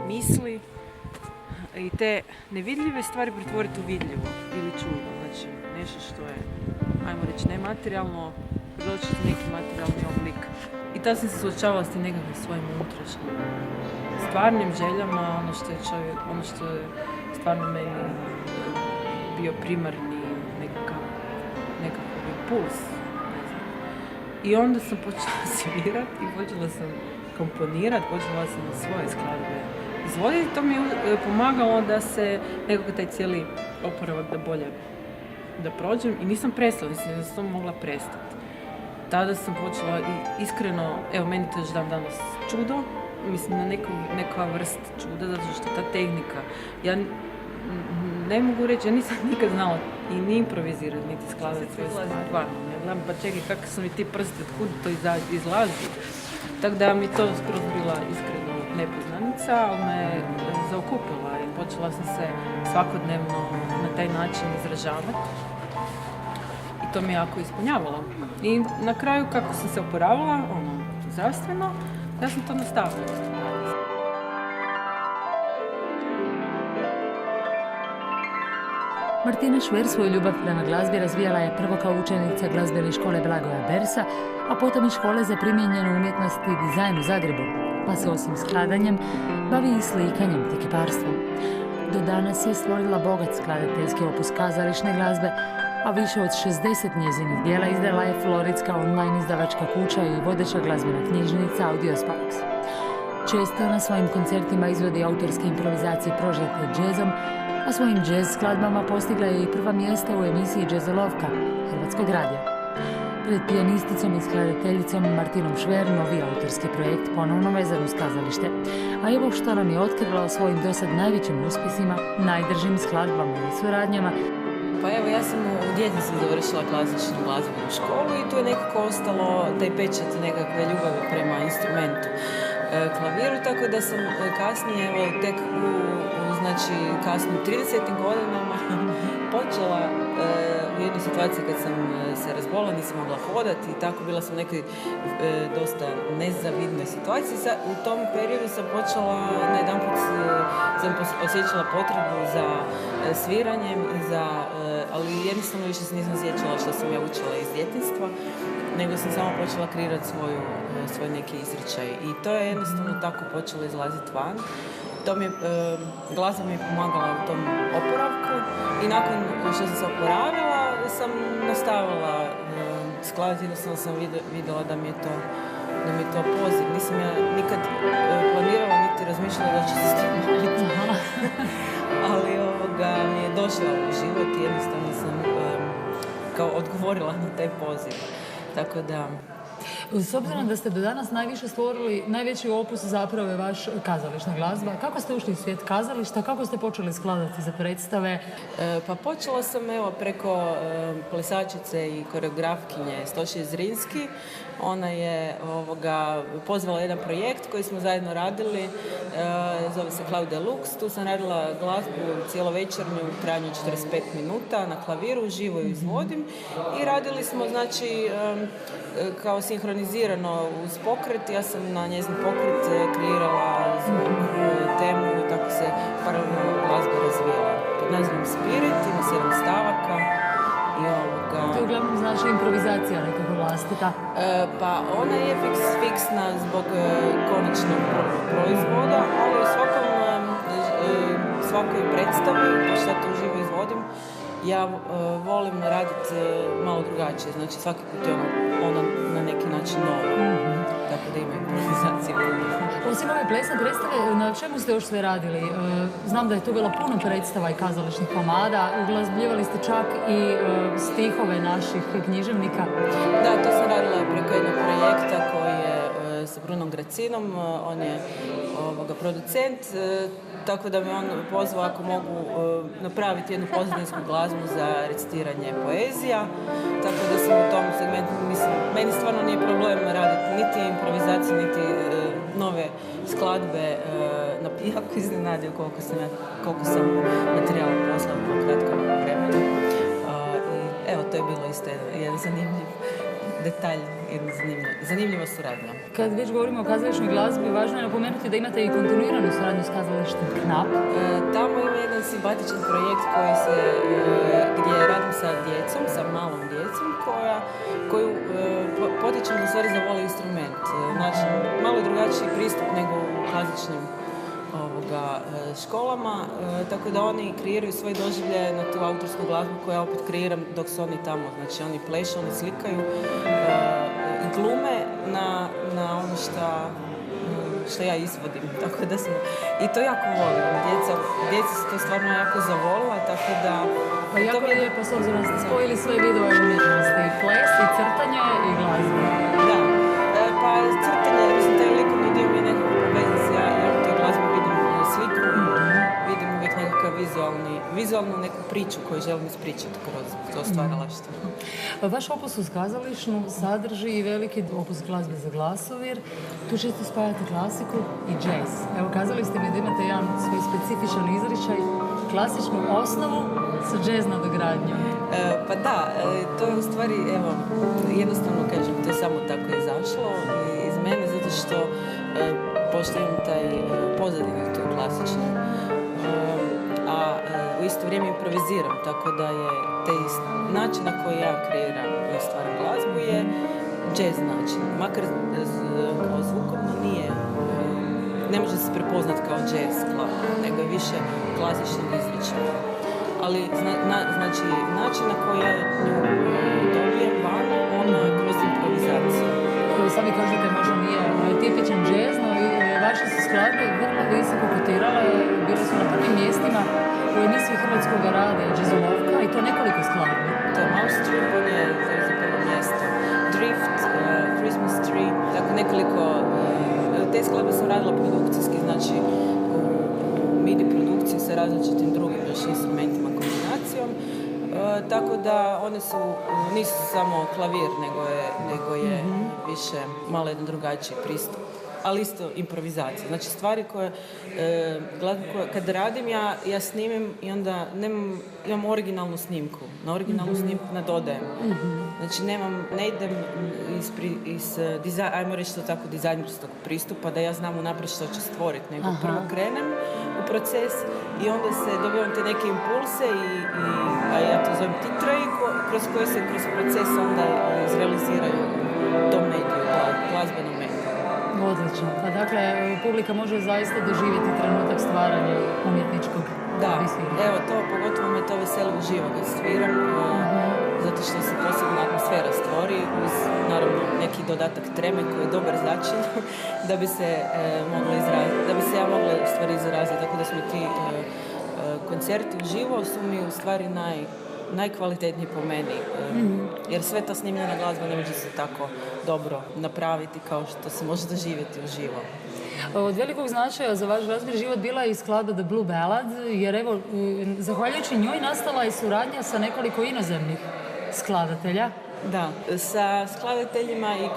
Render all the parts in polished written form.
misli i te nevidljive stvari pretvoriti u vidljivo ili čudo. Znači, nešto što je, ajmo reći, nematerijalno, doći u neki materijalni oblik. I tad sam se suočavala s tim nekakvim svojim unutrašnjim stvarnim željama, ono što je stvarno meni bio primarni nekakav impuls. I onda sam počela svirati i počela sam komponirati, počela sam svoje skladbe izvoditi. To mi je pomagalo da se nekako taj cijeli oporavak da bolje da prođem i nisam prestala, mislim da sam mogla prestati. Tada sam počela i iskreno, evo meni to još dan danas čudo, mislim na neka vrst čuda, zato što ta tehnika, ja ne mogu reći, ja nisam nikad znala i ni improvizirati, niti skladati svoje stvari. Ja gledam, pa čekaj, kako su mi ti prsti, otkud to izlazi. Tako da mi to skroz bila iskreno nepoznanica, ali me zaokupila i počela sam se svakodnevno na taj način izražavati. I to mi je jako ispunjavalo. I na kraju, kako sam se oporavila, zdravstveno, ja sam to nastavila. Martina Šver svoju ljubav prema glazbi razvijala je prvo kao učenica glazbene škole Blagoja Bersa, a potom i škole za primijenjenu umjetnost i dizajn u Zagrebu, pa se osim skladanjem bavi i slikanjem te kiparstvom. Do danas je stvorila bogat skladateljski opus kazališne glazbe, a više od 60 njezinih dijela izdala je floridska online izdavačka kuća i vodeća glazbena knjižnica Audiosparks. Često na svojim koncertima izvodi autorske improvizacije prožete džezom, a svojim džez skladbama postigla je i prva mjesta u emisiji Džezolovka Hrvatskog radija. Pred pijanisticom i skladateljicom Martinom Šver novi autorski projekt ponovno vezan uz kazalište. A evo što nam je otkrila o svojim dosad najvećim uspjesima, najdržim skladbama i suradnjama. Pa evo, ja sam u djetinjstvu završila klasičnu glazbenu školu i tu je nekako ostalo taj pečat nekakve ljubavi prema instrumentu klaviru, tako da sam kasnije, evo, tek znači kasnim 30. godinama počela u jednoj situaciji kad sam se razbolila, nisam mogla hodati i tako, bila sam u nekoj dosta nezavidnoj situaciji. U tom periodu sam počela, najedanput sam osjećala potrebu za sviranjem, ali jednostavno više se nisam sjećala što sam ja učila iz djetinjstva, nego sam samo počela kreirati svoj neki izričaj i to je jednostavno tako počelo izlaziti van. Glazba mi je pomagala u tom oporavku i nakon što sam se oporavila sam nastavila skladati, jednostavno sam vidjela da mi je to poziv. Nisam ja nikad planirala niti razmišljala da će se s tim baviti. Ali mi je došla u život i jednostavno sam kao odgovorila na taj poziv. Tako da... S obzirom da ste do danas najviše stvorili, najveći opus zapravo je vaš kazališna glazba. Kako ste ušli u svijet kazališta? Kako ste počeli skladati za predstave? Pa počela sam preko plesačice i koreografkinje Stošije Zrinski. Ona je pozvala jedan projekt koji smo zajedno radili, zove se Cloud Deluxe. Tu sam radila glazbu cijelovečernju u trajanju 45 minuta na klaviru, živo ju izvodim i radili smo, znači, kao sinhronizirano uz pokret. Ja sam na njezin pokret kreirala zvuk, temu i tako se paralelno glazba razvijela. Pod nazivom Spirit, ima 7 stavaka. To je uglavnom znači improvizacija nekako vlastita. Pa ona je fiksna zbog konačnog proizvoda, ali u svakoj predstavi, pošto ja to uživo izvodim, ja volim raditi malo drugačije, znači svaki put je ono na neki način novo, tako da ima improvizacija. Osim ove plesne predstave, na čemu ste još sve radili? Znam da je tu bilo puno predstava i kazališnih komada, uglazbljivali ste čak i stihove naših književnika. Da, to sam radila preko jednog projekta koji je sa Brunom Gracinom, on je producent, tako da me on pozvao ako mogu napraviti jednu pozadinsku glazbu za recitiranje poezija, tako da sam u tom segmentu, mislim, meni stvarno nije problem raditi niti improvizaciju, niti nove skladbe. Jako iznenadio koliko sam materijala poslala po kratkom vremenu. I evo, to je bilo isto jedan zanimljiv detalj, jedna zanimljiva suradnja. Kad već govorimo o kazališnoj glazbi, važno je napomenuti da imate i kontinuiranu suradnju s kazalištem KNAP. Tamo ima jedan simpatičan projekt gdje radim sa djecom, sa malom djecom, koju potičem da stvari zavole instrument. Znači, malo drugačiji pristup nego u klasičnim školama, tako da oni kreiraju svoj doživlje na tu autorsku glazbu koju ja opet kreiram dok su oni tamo. Znači, oni plešu, oni slikaju i glume na ono što ja izvodim. Tako da i to jako volim. Djeca su to stvarno jako zavolila, tako da... Pa jako je lijepo s obzirom da ste spojili sve vidove umjetnosti, i ples, i crtanje, i glazbu. Da, pa crtanje, mislim, taj likovni dio mi je nekako povezan s ja u toj glazbi vidim sliku i vidim uvijek nekakav vizualnu neku priču koju želim ispričati kroz to stvaralaštvo. Vaš opus uz kazališnu sadrži i veliki opus glazbe za glasovir. Tu često spajate klasiku i džez. Evo, kazali ste mi da imate jedan svoj specifičan izričaj, klasičnu osnovu sa džez nadogradnjom. Pa da, to je u stvari, evo, jednostavno kažem, to je samo tako izašlo iz mene, zato što pošto imam taj pozadinu tu klasičnu, a u isto vrijeme improviziram, tako da je taj način na koji ja kreiram i stvaram glazbu je jazz način, makar kao zvukovno ne može se prepoznat kao jazz skladba, nego je više klasičnog izričaja. Ali znači način na koji ja nju dobijem van, ona je kroz improvizaciju. Sami kažete, možda nije tipičan džez, no vaše su skladbe vrlo visoko kotirale, bili su na prvim mjestima u emisiji Hrvatskog radija Džezolovka i to nekoliko skladbi. To je Mousetrap, on je za prvo mjesto. Drift, Christmas Tree, tako nekoliko... Te skladbe sam radila produkcijski, znači u MIDI produkciji sa različitim drugim još instrumentima, kombinacijom. Tako da one nisu samo klavir, nego je više malo jedan drugačiji pristup. Ali isto improvizacija. Znači stvari kad radim ja snimim i onda imam originalnu snimku. Na originalnu snimku nadodajem. Znači ne idem ajmo reći to tako, dizajnerskog pristupa da ja znam unaprijed što ću stvoriti, nego prvo krenem u proces i onda dobivam te neke impulse a ja to zovem titre kroz koje se kroz proces onda izrealiziraju to mediju, glazbenom mediju. Odlično. Pa dakle, publika može zaista doživjeti trenutak stvaranja umjetničkog prisvira. Da, evo to, pogotovo me to veseli uživo kad sviram, zato što se posebna atmosfera stvori uz, naravno, neki dodatak treme koji je dobar začin da bi se ja mogla u stvari izraziti. Tako da smo ti koncerti uživo su mi u stvari najkvalitetniji po meni, jer sve ta snimljena glazba ne može se tako dobro napraviti kao što se može doživjeti uživo. Od velikog značaja za vaš glazbeni život bila je i skladba The Blue Ballad, jer evo, zahvaljujući njoj nastala je suradnja sa nekoliko inozemnih skladatelja. Da, sa skladateljima i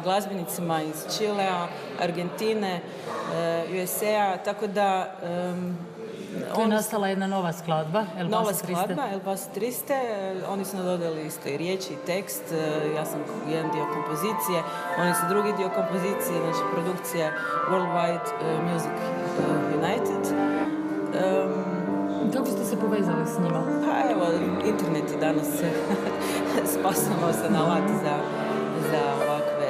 glazbenicima iz Čilea, Argentine, USA, tako da... Tu je nastala jedna nova skladba, Nova skladba, El Paso Triste. Oni su nadodali isto i riječi i tekst. Ja sam jedan dio kompozicije, oni su drugi dio kompozicije, znači produkcija Worldwide Music United. Kako ste se povezali s njima? Pa evo, internet je danas spasonosan alat za ovakve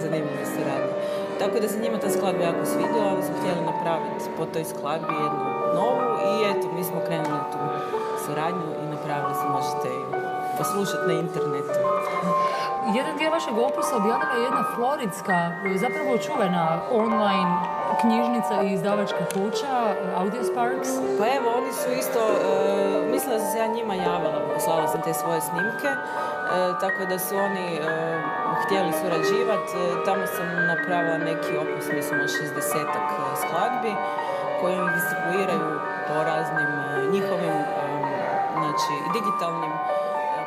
zanimljive suradnje. Tako da se njima ta skladba jako svidjela, oni su htjeli napraviti po toj skladbi jednu novu i eto, mi smo krenuli u tu suradnju i napravili se, možete ju poslušati na internetu. Jedan dio vašeg opusa objavila je jedna floridska, zapravo čuvena online knjižnica i izdavačka kuća, Audiosparks. Pa evo, oni su isto, mislila sam se ja njima javila, poslala sam te svoje snimke, tako da su oni htjeli surađivati. Tamo sam napravila neki opus, mislim, 60-ak skladbi, koji ih distribuiraju po raznim njihovim, znači, digitalnim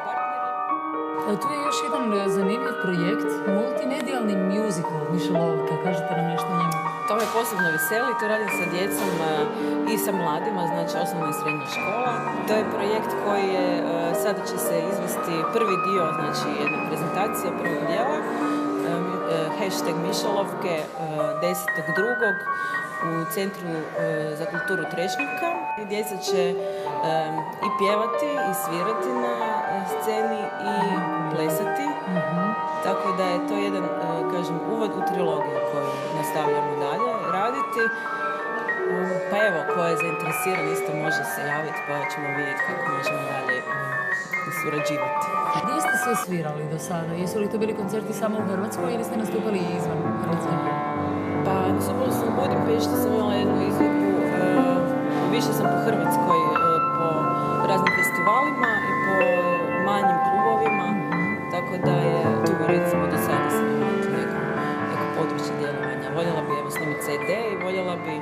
partnerima. Tu je još jedan zanimljiv projekt, multimedijalni musical Mišelovka. Kažete nam nešto o njemu? To me posebno veseli, to radim sa djecom i sa mladima, znači osnovna i srednja škola. To je projekt koji je, sada će se izvesti prvi dio, znači jedna prezentacija prvog dijela, hashtag Mišalovke 10.2. u Centru za kulturu Trešnjevka. Djeca će i pjevati i svirati na sceni i plesati. Tako da je to jedan, kažem, uvod u trilogiju koju nastavljamo dalje raditi. Pa evo, ko je zainteresiran isto može se javiti pa ćemo vidjeti kako možemo dalje surađivati. Gdje ste sve svirali do sada? Jesu li to bili koncerti samo u Hrvatskoj ili ste nastupali i izvan Hrvatske? Pa nastupala sam u Budimpešti, sam imala jednu izvedbu, više sam po Hrvatskoj, po raznim festivalima i po manjim klubovima, tako da je tu recimo do sada sam imala neko područje djelovanja. Voljela bi evo snimiti CD i voljela bi,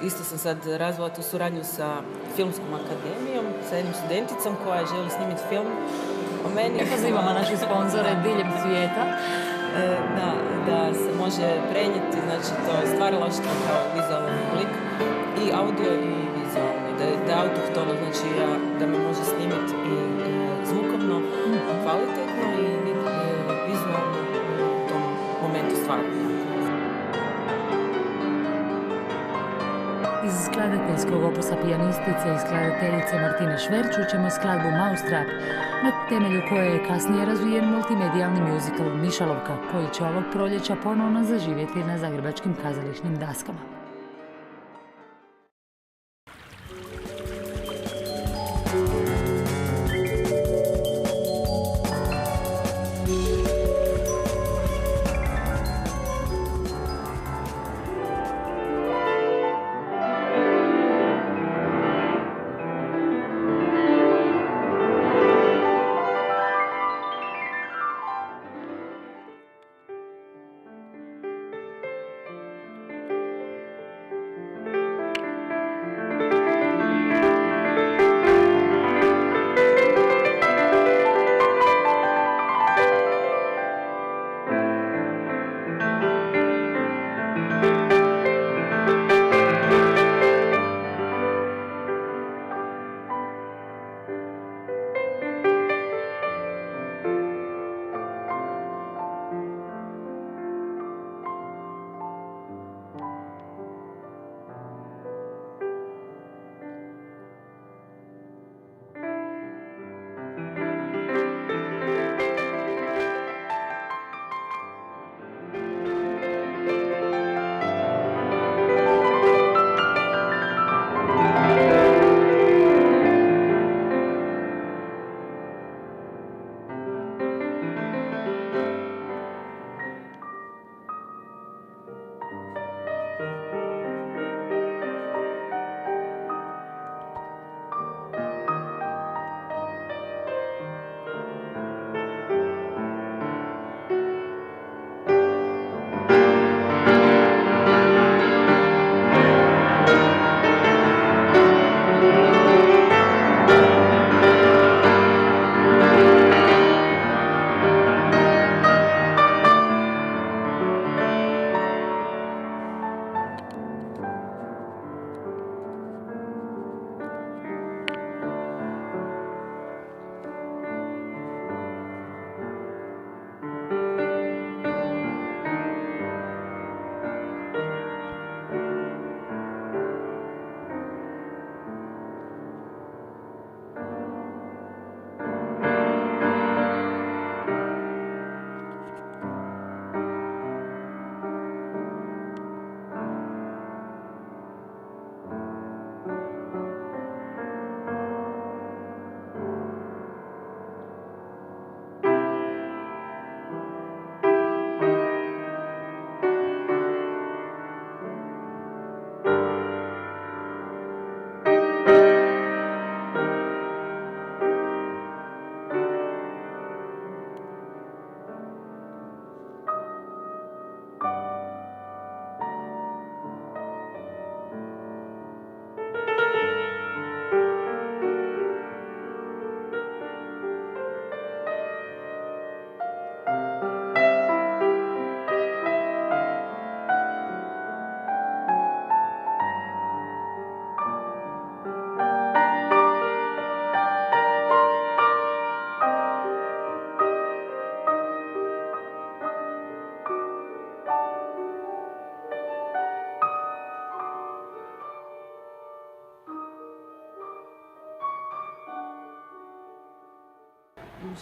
isto sam sad razvila tu suradnju sa Filmskom akademijom, sa jednom studenticom koja želi snimiti film o meni. Pozivamo naše sponzore diljem svijeta. Da se može prenijeti, znači to stvaralaštvo kao vizualan oblik i audio i vizualno, da je autohtono, znači da me može snimiti i zvukovno kvalitetno i vizualno u tom momentu stvaranja. Iz skladateljskog opusa pijanistice i skladateljice Martine Šverću ćemo skladbu Mousetrap, na temelju koje je kasnije razvijen multimedijalni muzikal Mišalovka, koji će ovog proljeća ponovno zaživjeti na zagrebačkim kazališnim daskama.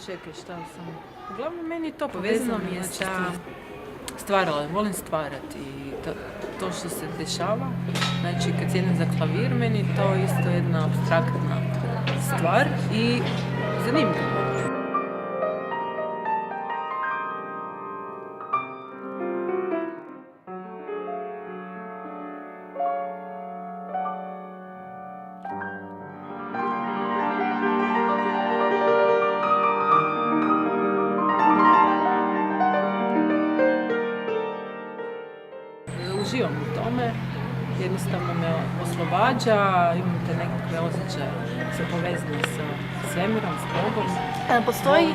čekaj, šta sam... Uglavnom, meni je to povezano mi je sa... Stvarala, volim stvarati i to što se dešava. Znači, kad sjednem za klavir, meni je to isto jedna apstraktna stvar i zanimljivo. Uživam u tome, jednostavno me oslobađa, imam te nekakve osjećaje, se povezane sa svemirom, s Bogom. Postoji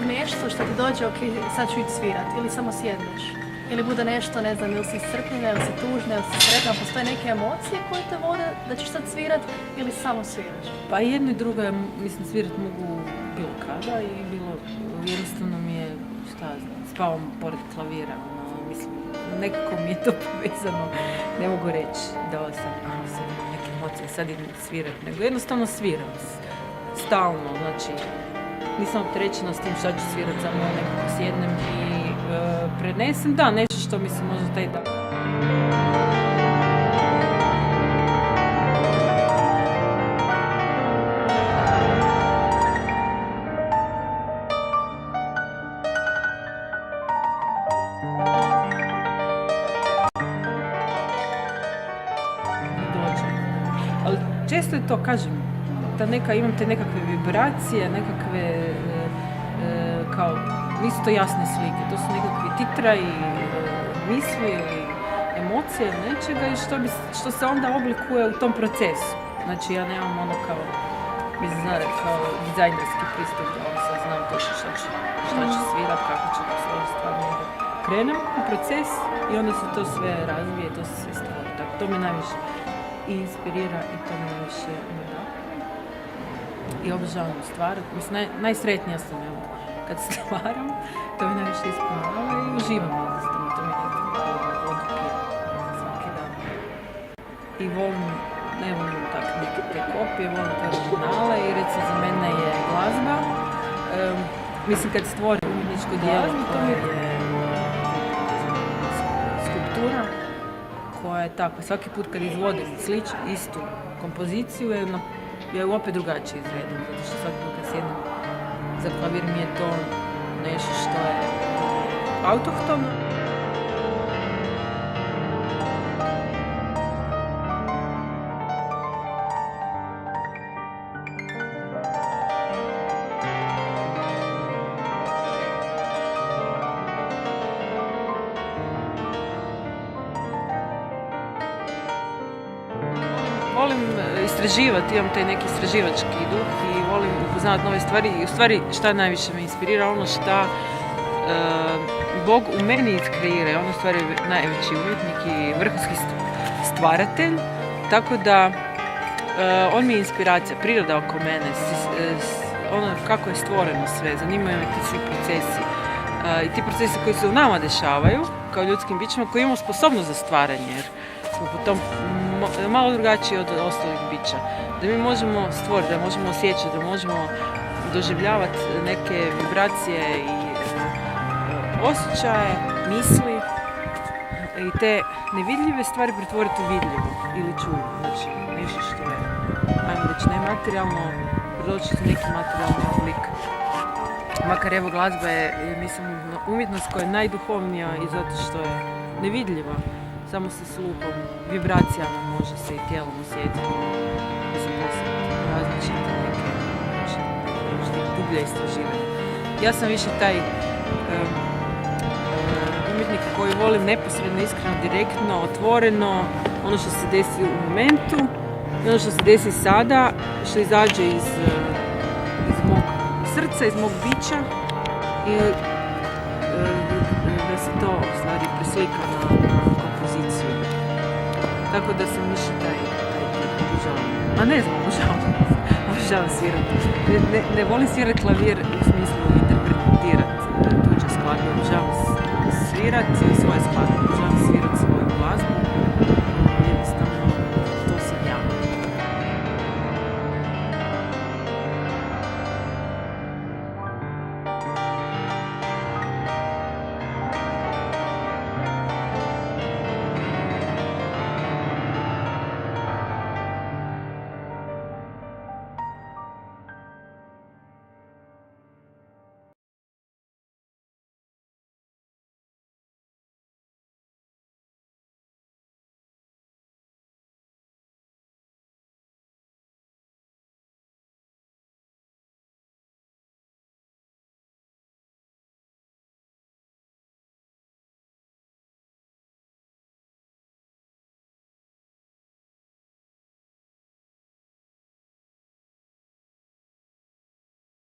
nešto što ti dođe, ok, sad ću ići svirat, ili samo sjedneš? Ili bude nešto, ne znam, ili si iscrpljena, ili si tužna, ili si sretna, postoje neke emocije koje te vode da ćeš sad svirat ili samo sviraš? Pa jedno i drugo, ja mislim, svirat mogu bilo kada i bilo, jednostavno mi je, šta znam, spavam pored klavira, mislim, nekako mi je to povezano, ne mogu reći da sam, sad imam neke emocije, sad idem svirat, nego jednostavno sviram, stalno, znači, nisam opterećena s tim šta ću svirat, samo nekako sjednem i prenesem, da, nešto što mi se možda taj dan. Ali često je to, kažem, imam te nekakve vibracije, nekakve, kao, nisu to jasne slike, to su nekakvi titraji, misli ili emocije ili nečega i što se onda oblikuje u tom procesu. Znači ja nemam ono kao dizajnerski pristup, da sad znam točno šta ću svirat, kako ću svoju stvar, nego krenem u proces i onda se to sve razvije, to se sve stvara. Tako, to me najviše inspirira i to me najviše da. I obožavam stvarati. Mislim, najsretnija sam, evo, kad stvaram, to me najviše ispunjava i uživam jednostavno, to mi je odluke svaki dan. I ne volim tako neke te kopije, volim te originale i recimo za mene je glazba. Mislim, kad stvorim umjetničko djelo, to je skulptura koja je takva. Svaki put kad izvodim istu kompoziciju, ja ju opet drugačije izvedem, zato što svaki put kad sjednem za klavir mi je to nešto što je autohtono. Volim istraživati, imam taj neki istraživački duh i volim upoznavati nove stvari i u stvari šta najviše me inspirira, ono šta Bog u meni iskreira, on u stvari najveći umjetnik i vrhunski stvaratelj, tako da on mi je inspiracija, priroda oko mene, ono kako je stvoreno sve, zanimaju me ti svi procesi i ti procesi koji se u nama dešavaju kao ljudskim bićima koji imamo sposobnost za stvaranje, jer smo po tom malo drugačiji od ostalih bića. Da mi možemo stvoriti, da možemo osjećati, da možemo doživljavati neke vibracije i osjećaje, misli i te nevidljive stvari pretvoriti u vidljivo ili čudo. Znači, nešto što je, ajmo reći, nematerijalno, predočiti neki materijalni oblik. Makar evo glazba je, mislim, umjetnost koja je najduhovnija i zato što je nevidljiva. Samo sa slupom, vibracijama može se i tijelom osjetiti. Mislim, različite neke dublje istraživanja. Ja sam više taj umjetnik koji volim neposredno, iskreno, direktno, otvoreno, ono što se desi u momentu i ono što se desi sada, što izađe iz mog srca, iz mog bića i da se to u stvari preslika na kompoziciju. Tako da sam više taj obožavam. A ne znam, obožavam svirati. Ne volim svirati klavir u smislu interpretirati tuđe skladbe. Obožavam svirati svoje skladbe. Obožavam svirati